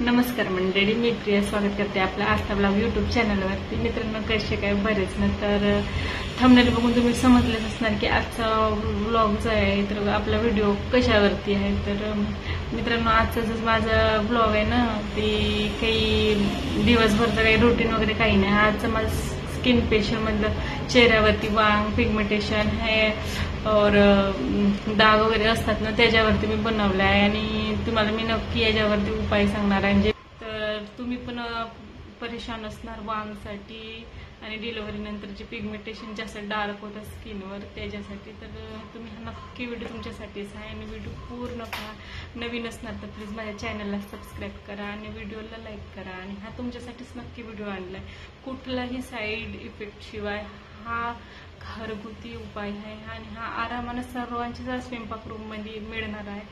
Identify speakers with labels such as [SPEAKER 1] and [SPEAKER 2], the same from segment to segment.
[SPEAKER 1] नमस्कार मंडळी, मी प्रिया स्वागत करते आपल्या आस्था ब्लॉग यूट्यूब चॅनलवरती. मित्रांनो, कसे काय बरेच ना. तर थंबनेल बघून तुम्ही समजलेच असणार की आजचा ब्लॉग जो आहे तर आपला व्हिडिओ कशावरती आहे. तर मित्रांनो, आजचा जो माझा ब्लॉग आहे ना, ते काही दिवसभरचं काही रुटीन वगैरे काही नाही. आजचं माझं स्किन पेशंटमधलं चेहऱ्यावरती वांग पिगमेंटेशन हे और डाग वगैरे असतात ना, त्याच्यावरती मी बनवलं आहे आणि तुम्हाला मी नक्की याच्यावरती उपाय सांगणार आहे. म्हणजे तर तुम्ही पण परेशान असणार वांगसाठी आणि डिलिव्हरी नंतरचे पिगमेंटेशन जास्त डार्क होतं स्किनवर त्याच्यासाठी. तर तुम्ही हा नक्की व्हिडिओ तुमच्यासाठीच आहे आणि व्हिडिओ पूर्ण पहा. नवीन असणार तर प्लीज माझ्या चॅनलला सबस्क्राईब करा आणि व्हिडिओला लाईक करा. आणि हा तुमच्यासाठीच नक्की व्हिडिओ आणलाय. कुठलाही साईड इफेक्ट शिवाय हा घरगुती उपाय आहे आणि हा आरामानं सर्वांच्या स्वयंपाक रूममध्ये मिळणार आहे.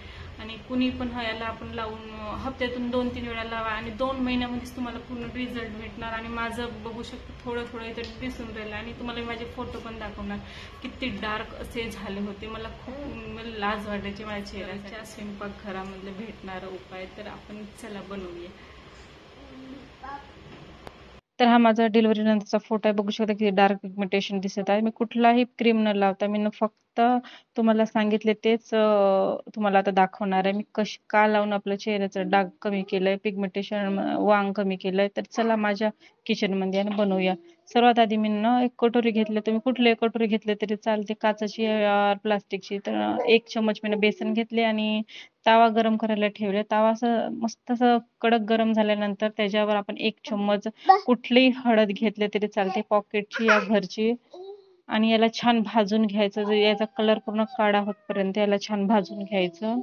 [SPEAKER 1] आणि कुणी पण याला आपण लावून हप्त्यातून 2-3 वेळा लावा आणि 2 महिन्यामध्येच तुम्हाला पूर्ण रिझल्ट भेटणार. आणि माझं बघू शकतो थोडं थोडं इथं दिसून राहिलं आणि तुम्हाला माझे फोटो पण दाखवणार. किती डार्क असे झाले होते, मला खूप लाज वाटायची माझ्या चेहऱ्याच्या. स्वयंपाकघरामधले भेटणारा उपाय तर आपण चला बनवूया. तर हा माझा डिलिव्हरी नंतरचा फोटो आहे. बघू शकता की डार्क पिगमेंटेशन दिसत आहे. मी कुठलाही क्रीम न लावता मी फक्त तुम्हाला सांगितले तेच तुम्हाला आता दाखवणार आहे. मी का लावून आपल्या चेहऱ्याचं डाग कमी केलंय, पिगमेंटेशन वांग कमी केलंय. तर चला माझ्या किचनमध्ये आणि बनवूया. सर्वात आधी मी एक कटोरी घेतले. तुम्ही कुठले कटोरी घेतले तरी चालते, काचाची प्लास्टिकची. तर 1 चमच मी बेसन घेतले आणि तवा गरम करायला ठेवले. तवा असं मस्त असं कडक गरम झाल्यानंतर त्याच्यावर आपण 1 चम्मच कुठलीही हळद घेतली तरी चालते, पॉकेटची या घरची. आणि याला छान भाजून घ्यायचं. याचा कलर पूर्ण काळा होतपर्यंत याला छान भाजून घ्यायचं.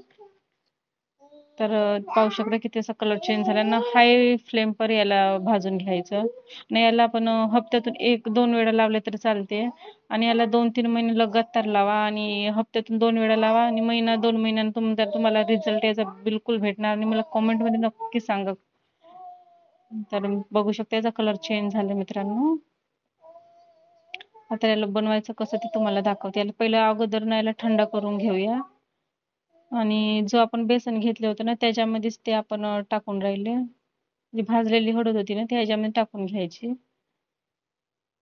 [SPEAKER 1] तर पाहू शकता की त्याचा कलर चेंज झाला ना. हाय फ्लेम पर याला भाजून घ्यायचं. आणि याला आपण हप्त्यातून 1-2 वेळा लावले तरी चालते. आणि याला 2-3 महिने लगातार लावा आणि हप्त्यातून 2 वेळा लावा आणि 1-2 महिन्यानं तुम्हाला रिझल्ट याचा बिलकुल भेटणार. आणि मला कॉमेंटमध्ये नक्की सांगा. तर बघू शकता याचा कलर चेंज झाला मित्रांनो. आता याला बनवायचं कसं ते तुम्हाला दाखवते. याला पहिलं अगोदर याला थंड करून घेऊया. आणि जो आपण बेसन घेतलं होतं ना, त्याच्यामध्येच ते आपण टाकून राहिले. जी भाजलेली हळद होती ना, ती ह्याच्यामध्ये टाकून घ्यायची.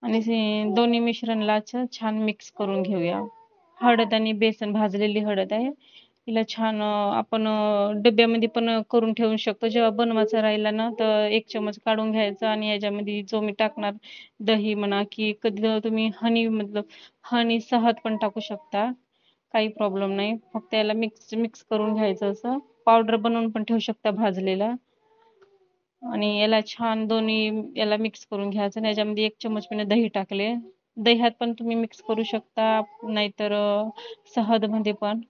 [SPEAKER 1] आणि दोन्ही मिश्रणला छान मिक्स करून घेऊया. हळद आणि बेसन, भाजलेली हळद आहे. तिला छान आपण डब्यामध्ये पण करून ठेवू शकतो. जेव्हा बनवायचं राहिला ना, तर 1 चमच काढून घ्यायचा आणि याच्यामध्ये जो मी टाकणार दही म्हणा की कधी तुम्ही हनी सहज पण टाकू शकता. काही प्रॉब्लेम नाही. फक्त याला मिक्स करून घ्यायचं. असं पावडर बनवून पण ठेवू शकता भाजलेला. आणि याला छान दोन्ही याला मिक्स करून घ्यायचं. आणि याच्यामध्ये 1 चमच मी दही टाकले. दह्यात पण तुम्ही मिक्स करू शकता, नाहीतर सहजमध्ये पण.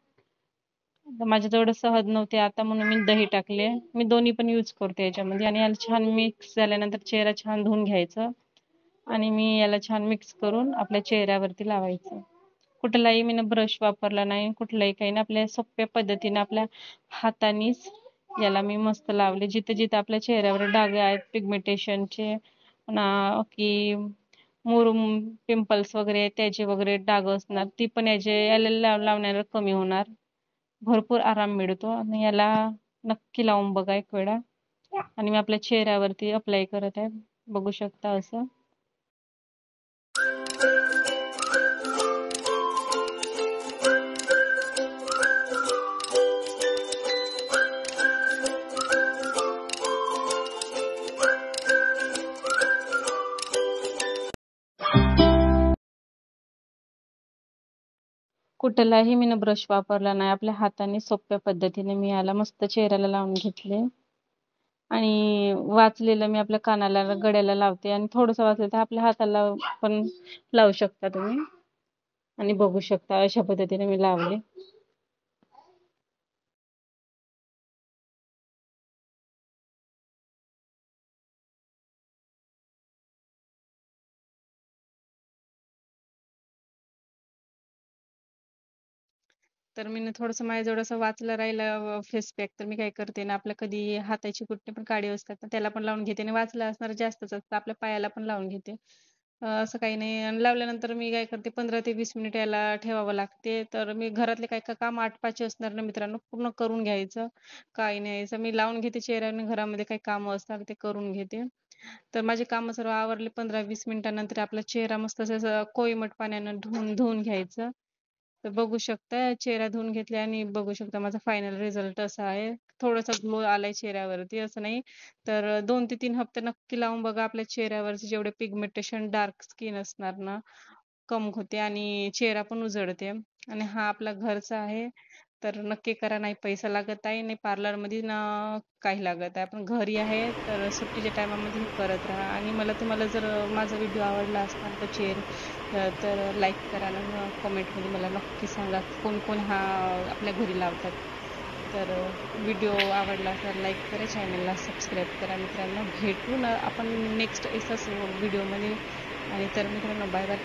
[SPEAKER 1] माझ्याजवळ सहज नव्हते आता म्हणून मी दही टाकले. मी दोन्ही पण यूज करते याच्यामध्ये. आणि याला छान मिक्स झाल्यानंतर चेहरा छान धुवून घ्यायचं. आणि मी याला छान मिक्स करून आपल्या चेहऱ्यावरती लावायचं. कुठलाही मी ब्रश वापरला नाही, कुठलाही काही नाही. आपल्या सोप्या पद्धतीने आपल्या हातानेच याला मी मस्त लावले. जिथे जिथे आपल्या चेहऱ्यावर डाग आहेत पिगमेंटेशनचे म्हणा की पिंपल्स वगैरे त्याचे वगैरे डाग असणार, ती पण याला लावण्याला कमी होणार. भरपूर आराम मिळतो. आणि याला नक्की लावून बघा 1 वेळा. आणि मी आपल्या चेहऱ्यावरती अप्लाय करत आहे. बघू शकता असं. कुठलाही मी ब्रश वापरला नाही. आपल्या हाताने सोप्या पद्धतीने मी याला मस्त चेहऱ्याला लावून घेतले. आणि वाचलेलं मी आपल्या कानाला गळ्याला लावते. आणि थोडंसं वाचलं तर आपल्या हाताला पण लावू शकता तुम्ही. आणि बघू शकता अशा पद्धतीने मी लावले. तर मी थोडंसं माझ्याजवळ असं वाचलं राहिलं फेस पॅक, तर मी काय करते ना, आपल्या कधी हाताची कुठली पण काळी असतात ना, त्याला पण लावून घेते. आणि वाचलं असणार जास्तच असतं आपल्या पायाला पण लावून घेते. असं काही नाही आणि लावल्यानंतर मी काय करते 15 ते 20 मिनिट याला ठेवावं लागते. तर मी घरातले काही काही काम आटपायचे असणार ना मित्रांनो, पूर्ण करून घ्यायचं. काही नाही यायचं. मी लावून घेते चेहऱ्याने घरामध्ये काही कामं असतात ते करून घेते. तर माझी कामं सर्व आवरले 15-20 मिनिटानंतर आपला चेहरा मस्त असं कोळीमट पाण्यानं धुवून धुवून घ्यायचं. तर बघू शकता चेहरा धुवून घेतला आणि बघू शकता माझा फायनल रिझल्ट असा आहे. थोडासा ग्लो आलाय चेहऱ्यावरती असं नाही. तर 2 ते 3 हप्ते नक्की लावून बघा. आपल्या चेहऱ्यावरचे जेवढे पिगमेंटेशन, डार्क स्किन असणार ना, कमी होते आणि चेहरा पण उजळते. आणि हा आपला घरचा आहे. तर नक्की करा. नाही पैसा लागत आहे, नाही पार्लरमध्ये ना काही लागत आहे. आपण घरी आहे, तर सुट्टीच्या टायमामध्ये हे करत राहा. आणि तुम्हाला जर माझा व्हिडिओ आवडला असणार तर तर लाईक करा आणि कमेंटमध्ये मला नक्की सांगा, की कोण-कोण हा आपल्या घरी लावतात. तर व्हिडिओ आवडला असल्यास लाईक करा, चॅनलला सबस्क्राईब करा मित्रांनो. भेटू ना आपण नेक्स्ट असाच व्हिडिओमध्ये आणि तर मित्रांनो बाय बाय.